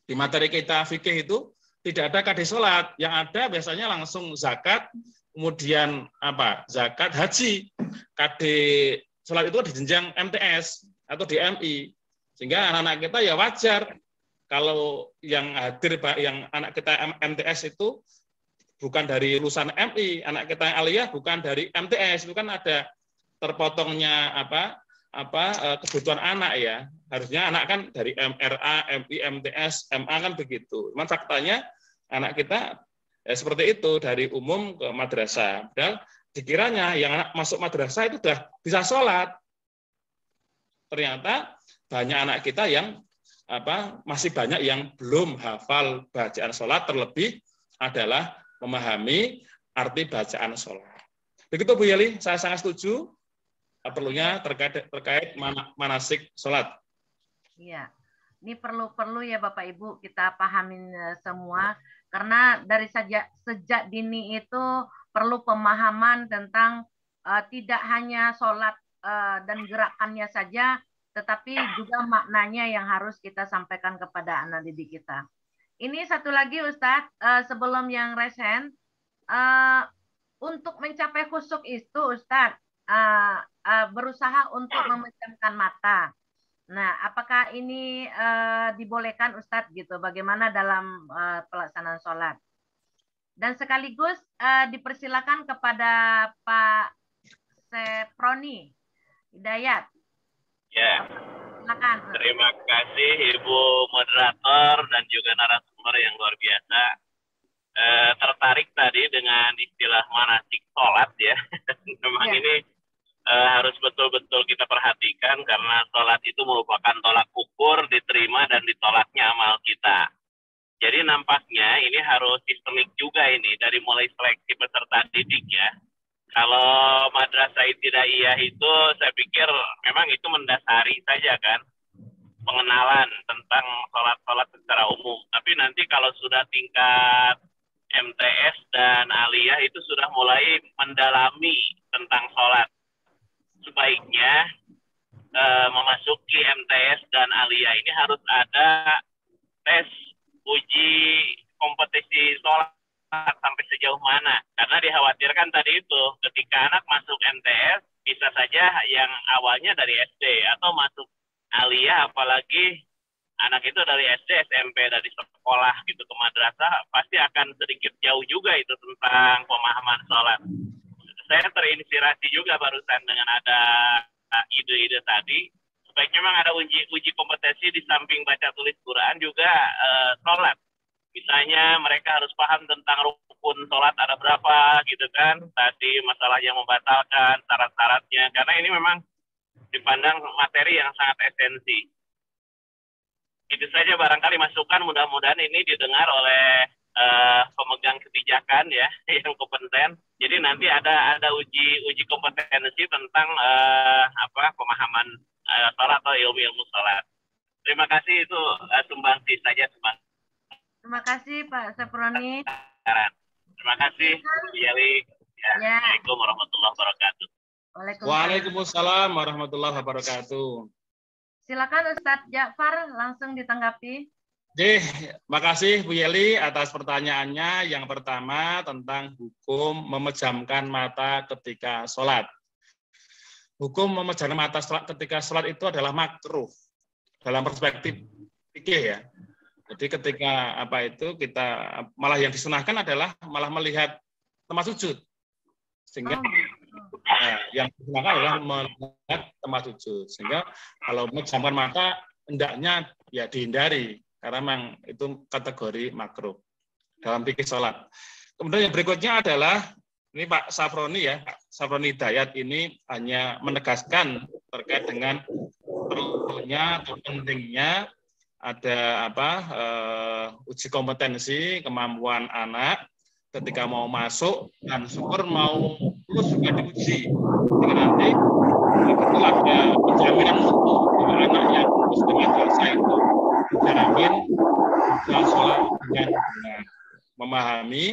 Di materi kita fikih itu tidak ada kade sholat, yang ada biasanya langsung zakat, kemudian zakat, haji. Kade sholat itu di jenjang MTS atau di MI, sehingga anak-anak kita ya wajar kalau yang hadir, yang anak kita MTS itu bukan dari lulusan MI, anak kita yang aliyah bukan dari MTS, itu kan ada terpotongnya kebutuhan anak ya. Harusnya anak kan dari MRA, MI, MTS, MA kan begitu. Cuman faktanya anak kita seperti itu dari umum ke madrasah. Padahal dikiranya yang anak masuk madrasah itu sudah bisa sholat. Ternyata banyak anak kita yang masih banyak yang belum hafal bacaan sholat, terlebih adalah memahami arti bacaan sholat. Begitu Bu Yeli, saya sangat setuju perlunya terkait manasik sholat. Iya, ini perlu ya Bapak Ibu kita pahamin semua, karena dari sejak dini itu perlu pemahaman tentang tidak hanya sholat dan gerakannya saja, tetapi juga maknanya yang harus kita sampaikan kepada anak didik kita. Ini satu lagi Ustadz, sebelum yang raise hand, untuk mencapai khusyuk itu Ustadz berusaha untuk memejamkan mata. Nah, apakah ini dibolehkan Ustadz gitu? Bagaimana dalam pelaksanaan sholat? Dan sekaligus dipersilakan kepada Pak Seproni Hidayat. Ya, silakan. Terima kasih Ibu moderator dan juga narasumber yang luar biasa. Tertarik tadi dengan istilah manasik sholat ya. Memang ini harus betul-betul kita perhatikan karena sholat itu merupakan tolak ukur diterima dan ditolaknya amal kita. Jadi nampaknya ini harus sistemik juga ini dari mulai seleksi peserta didik ya. Kalau madrasah ibtidaiyah itu saya pikir memang itu mendasari saja kan pengenalan tentang sholat-sholat secara umum. Tapi nanti kalau sudah tingkat MTS dan aliyah itu sudah mulai mendalami tentang sholat. sebaiknya memasuki MTS dan Alia ini harus ada tes uji kompetisi sholat sampai sejauh mana. Karena dikhawatirkan tadi itu, ketika anak masuk MTS, bisa saja yang awalnya dari SD atau masuk Alia, apalagi anak itu dari SD, SMP, dari sekolah gitu ke madrasah, pasti akan sedikit jauh juga itu tentang pemahaman sholat. Saya terinspirasi juga barusan dengan ada ide-ide tadi. Sebaiknya memang ada uji kompetensi di samping baca tulis Quran juga sholat. Misalnya mereka harus paham tentang rukun sholat ada berapa gitu kan. Tadi masalah yang membatalkan, syarat-syaratnya. Karena ini memang dipandang materi yang sangat esensi. Itu saja barangkali masukan, mudah-mudahan ini didengar oleh pemegang kebijakan ya yang kompeten. Jadi nanti ada uji kompetensi tentang pemahaman sholat atau ilmu sholat. Terima kasih, itu sumbangsi saja. Terima kasih Pak Safroni. Terima kasih Bu Yeli. Ya. Assalamualaikum warahmatullahi wabarakatuh. Waalaikumsalam warahmatullahi wabarakatuh. Silakan Ustadz Ja'far langsung ditanggapi. Makasih Bu Yeli atas pertanyaannya. Yang pertama tentang hukum memejamkan mata ketika sholat. Hukum memejamkan mata ketika sholat itu adalah makruh dalam perspektif fikih ya. Jadi ketika kita malah yang disunahkan adalah malah melihat tempat sujud. Sehingga yang disunahkan adalah melihat tempat sujud. Sehingga kalau memejamkan mata hendaknya ya dihindari karena memang itu kategori makruh dalam fikih sholat. Kemudian yang berikutnya adalah ini Pak Safroni ya, Pak Safroni Hidayat ini hanya menegaskan terkait dengan perlunya atau pentingnya ada uji kompetensi kemampuan anak ketika mau masuk dan syukur mau lulus juga diuji. Jadi nanti betul ada penjaminan mutu bahwa anak yang lulus di madrasah itu dijamin bisa sholat dengan benar, memahami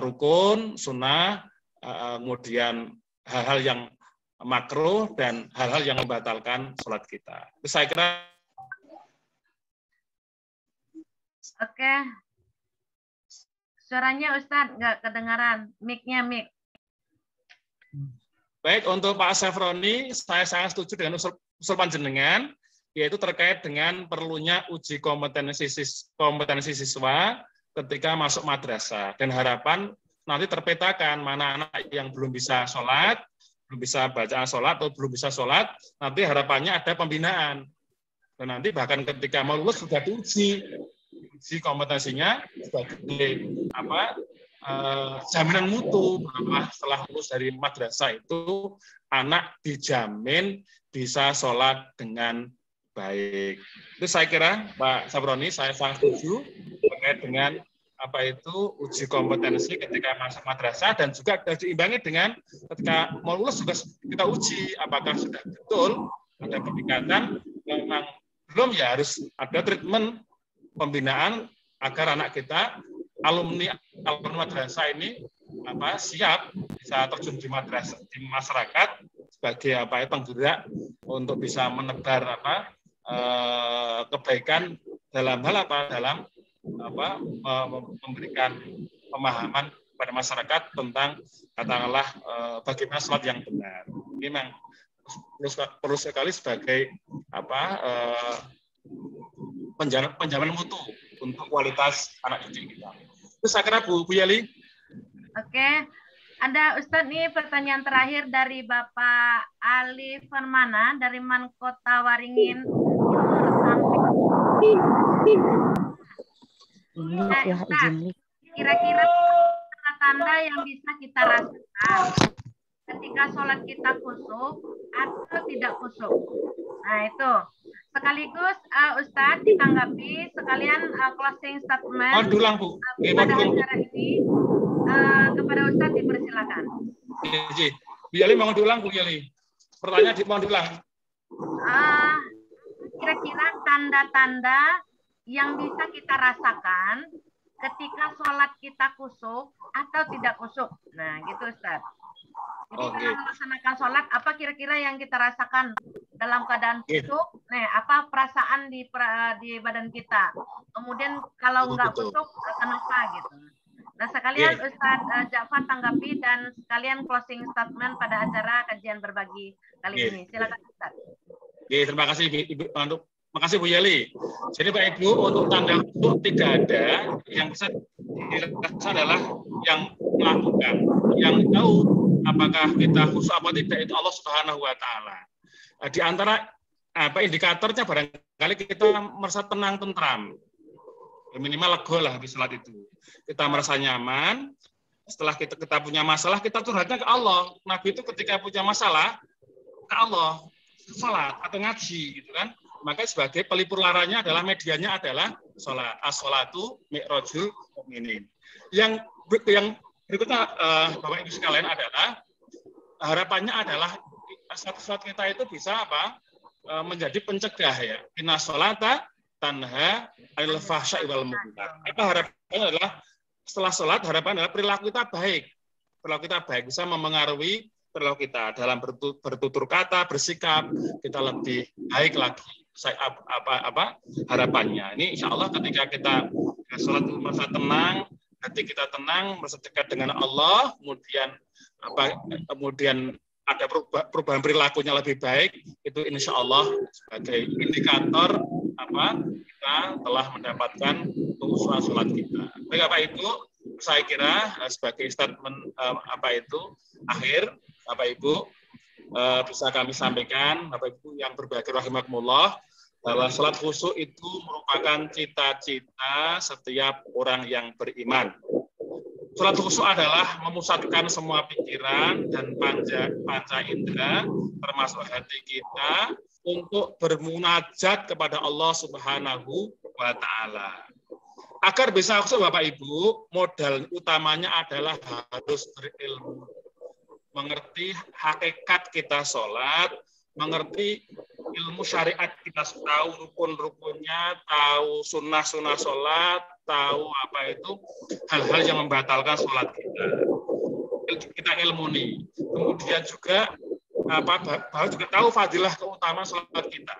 rukun, sunnah, kemudian hal-hal yang makruh dan hal-hal yang membatalkan sholat kita. Itu saya kira. Oke. Suaranya Ustadz nggak kedengaran. Mic-nya mic. Baik, untuk Pak Safroni, saya sangat setuju dengan usul panjenengan, yaitu terkait dengan perlunya uji kompetensi siswa ketika masuk madrasah. Dan harapan nanti terpetakan mana anak yang belum bisa sholat, belum bisa baca sholat, atau belum bisa sholat, nanti harapannya ada pembinaan. Dan nanti bahkan ketika mau lulus sudah diuji kompetensinya sebagai jaminan mutu bahwa setelah lulus dari madrasah itu anak dijamin bisa sholat dengan baik. Itu saya kira Pak Sabroni, saya sangat setuju terkait dengan uji kompetensi ketika masuk madrasah dan juga harus diimbangi dengan ketika mau lulus juga kita uji apakah sudah betul ada peningkatan, memang belum ya harus ada treatment pembinaan agar anak kita alumni madrasah ini siap bisa terjun di madrasah di masyarakat sebagai penggerak untuk bisa menebar kebaikan dalam hal dalam memberikan pemahaman pada masyarakat tentang katakanlah bagaimana sholat yang benar. Ini memang perlu sekali sebagai penjamin mutu untuk kualitas anak didik kita. Itu saya kira Bu Yeli. Oke, ada Ustadz nih pertanyaan terakhir dari Bapak Ali Firmana dari Mankota Waringin. Kira-kira tanda-tanda yang bisa kita rasakan ketika sholat kita khusyuk atau tidak khusyuk. Nah itu. Sekaligus Ustadz ditanggapi sekalian closing statement pada acara ini kepada Ustadz dipersilakan. Bu Yeli mau diulang Bu Yeli. Pertanyaan mau diulang. Kira-kira tanda-tanda yang bisa kita rasakan ketika sholat kita khusyuk atau tidak khusyuk. Nah gitu Ustadz. Jadi Oke. dalam melaksanakan sholat, apa kira-kira yang kita rasakan dalam keadaan kusuk? Nah, apa perasaan di badan kita? Kemudian kalau nggak Betul. kusuk, kenapa gitu? Nah, sekalian Ustadz Ja'far tanggapi dan sekalian closing statement pada acara kajian berbagi kali ini. Silakan Ustadz. Oke, terima kasih Ibu. Makasih Bu Yeli. Jadi Pak Ibu, untuk tanda kusuk tidak ada, yang bisa dirasa adalah yang melakukan, yang tahu apakah kita kusuk apa tidak itu Allah Subhanahu wa taala. Di antara indikatornya barangkali kita merasa tenang tentram. Minimal lega lah habis salat itu. Kita merasa nyaman. Setelah kita punya masalah, kita curhatnya ke Allah. Nabi itu ketika punya masalah ke Allah, salat atau ngaji gitu kan. Maka sebagai pelipur laranya adalah medianya adalah salat. As-salatu mi'rajul mukminin. Yang berikutnya Bapak Ibu sekalian adalah harapannya adalah salat kita itu bisa menjadi pencegah ya. Inna sholata tanha 'anil fahsya'i wal munkar. Apa harapannya adalah setelah sholat harapan adalah perilaku kita baik. Perilaku kita baik bisa memengaruhi perilaku kita dalam bertutur kata, bersikap kita lebih baik lagi. Harapannya ini insya Allah ketika kita sholat merasa tenang, hati kita tenang, merasa dekat dengan Allah, kemudian ada perubahan perilakunya lebih baik, itu insya Allah sebagai indikator kita telah mendapatkan kehusuan sholat kita. Baik Bapak Ibu, saya kira sebagai statement akhir Bapak Ibu bisa kami sampaikan Bapak Ibu yang berbahagia rahimakumullah bahwa sholat khusyuk itu merupakan cita-cita setiap orang yang beriman. Sholat khusyuk adalah memusatkan semua pikiran dan panca indera termasuk hati kita untuk bermunajat kepada Allah Subhanahu wa taala. Agar bisa khusyuk Bapak Ibu, modal utamanya adalah harus berilmu. Mengerti hakikat kita sholat, mengerti ilmu syariat kita, tahu rukun-rukunnya, tahu sunnah-sunnah sholat, tahu hal-hal yang membatalkan sholat kita ilmuni. Kemudian juga juga tahu fadilah keutamaan sholat kita.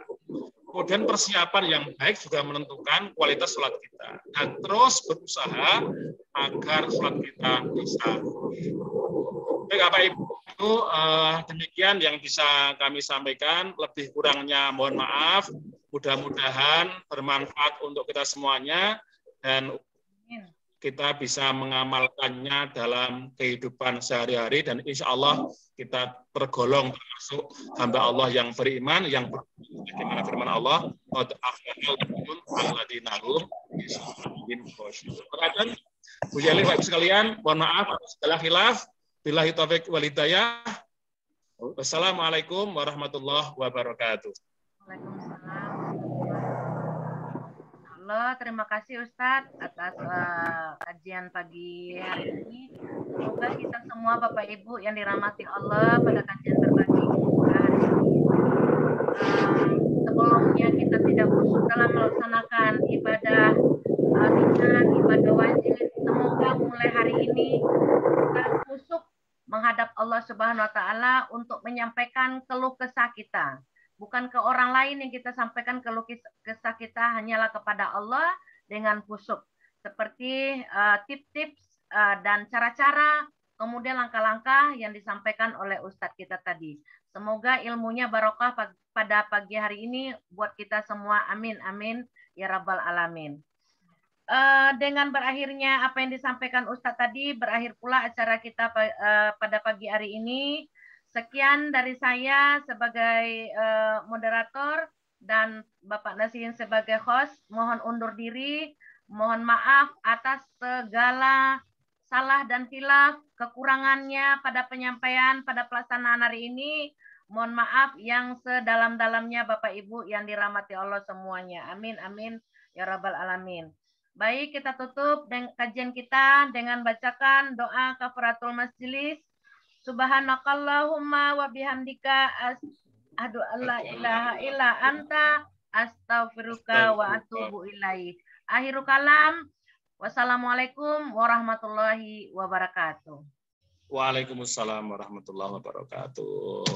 Kemudian persiapan yang baik juga menentukan kualitas sholat kita. Dan terus berusaha agar sholat kita bisa. Baik Bapak Ibu, demikian yang bisa kami sampaikan. Lebih kurangnya mohon maaf. Mudah-mudahan bermanfaat untuk kita semuanya dan kita bisa mengamalkannya dalam kehidupan sehari-hari dan insya Allah kita tergolong termasuk hamba Allah yang beriman, yang bagaimana firman Allah, Bu Yeli, Bapak sekalian, mohon maaf segala khilaf. Billahi taufiq wal hidayah. Wassalamualaikum warahmatullahi wabarakatuh. Allah, terima kasih Ustadz atas kajian pagi hari ini. Semoga kita semua Bapak Ibu yang dirahmati Allah pada kajian berbagi hari ini. Sebelumnya kita tidak khusyuk dalam melaksanakan ibadah ibadah wajib. Semoga mulai hari ini kita khusyuk menghadap Allah Subhanahu wa taala untuk menyampaikan keluh kesah kita. Bukan ke orang lain yang kita sampaikan keluh kesah kita, hanyalah kepada Allah dengan khusyuk. Seperti tips-tips dan cara-cara, kemudian langkah-langkah yang disampaikan oleh Ustadz kita tadi. Semoga ilmunya barokah pada pagi hari ini buat kita semua. Amin, amin, ya Rabbal Alamin. Dengan berakhirnya apa yang disampaikan Ustadz tadi, berakhir pula acara kita pada pagi hari ini. Sekian dari saya sebagai moderator dan Bapak Nasihin sebagai host. Mohon undur diri, mohon maaf atas segala salah dan khilaf, kekurangannya pada penyampaian, pada pelaksanaan hari ini. Mohon maaf yang sedalam-dalamnya Bapak Ibu yang dirahmati Allah semuanya. Amin, amin, ya Rabbal Alamin. Baik, kita tutup dengan kajian kita dengan bacakan doa kafaratul majelis. Subhanakallahumma wa bihamdika asyhadu an la ilaha illa anta astaghfiruka wa atubu ilaik. Akhirul kalam. Wassalamualaikum warahmatullahi wabarakatuh. Waalaikumsalam warahmatullahi wabarakatuh.